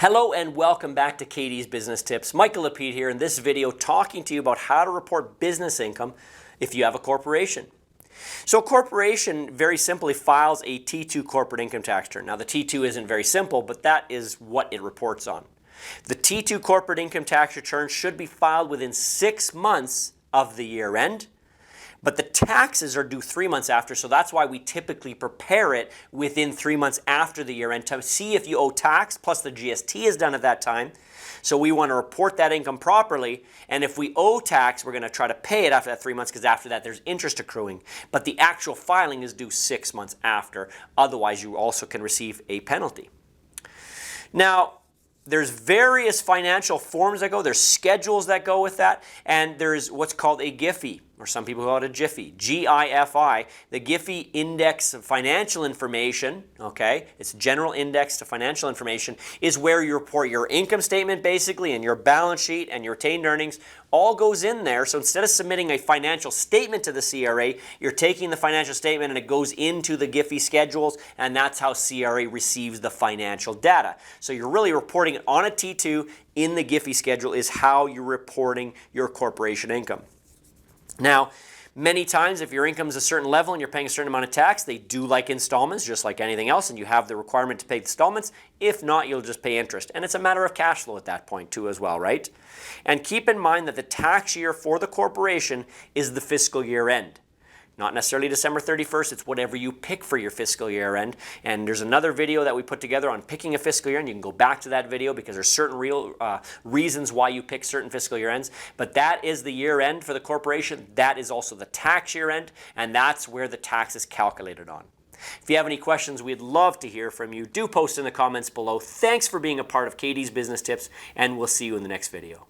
Hello and welcome back to Katie's Business Tips. Michael Lapede here in this video talking to you about how to report business income if you have a corporation. So a corporation very simply files a T2 corporate income tax return. Now the T2 isn't very simple, but that is what it reports on. The T2 corporate income tax return should be filed within 6 months of the year end. But the taxes are due 3 months after, so that's why we typically prepare it within 3 months after the year end to see if you owe tax, plus the GST is done at that time. So we want to report that income properly, and if we owe tax, we're going to try to pay it after that 3 months, because after that there's interest accruing. But the actual filing is due 6 months after, otherwise you also can receive a penalty. Now, there's various financial forms that go, there's schedules that go with that, and there's what's called a GIPHY, or some people call it a GIPHY, G-I-F-I. The GIPHY Index of Financial Information, okay, it's General Index to Financial Information, is where you report your income statement basically, and your balance sheet, and your retained earnings, all goes in there. So instead of submitting a financial statement to the CRA, you're taking the financial statement and it goes into the GIPHY schedules, and that's how CRA receives the financial data. So you're really reporting it on a T2 in the GIPHY schedule is how you're reporting your corporation income. Now, many times if your income is a certain level and you're paying a certain amount of tax, they do like installments just like anything else, and you have the requirement to pay the installments. If not, you'll just pay interest. And it's a matter of cash flow at that point too as well, right? And keep in mind that the tax year for the corporation is the fiscal year end. Not necessarily December 31st, it's whatever you pick for your fiscal year end. And there's another video that we put together on picking a fiscal year end. You can go back to that video because there's certain real reasons why you pick certain fiscal year ends. But that is the year end for the corporation. That is also the tax year end, and that's where the tax is calculated on. If you have any questions, we'd love to hear from you. Do post in the comments below. Thanks for being a part of Katie's Business Tips, and we'll see you in the next video.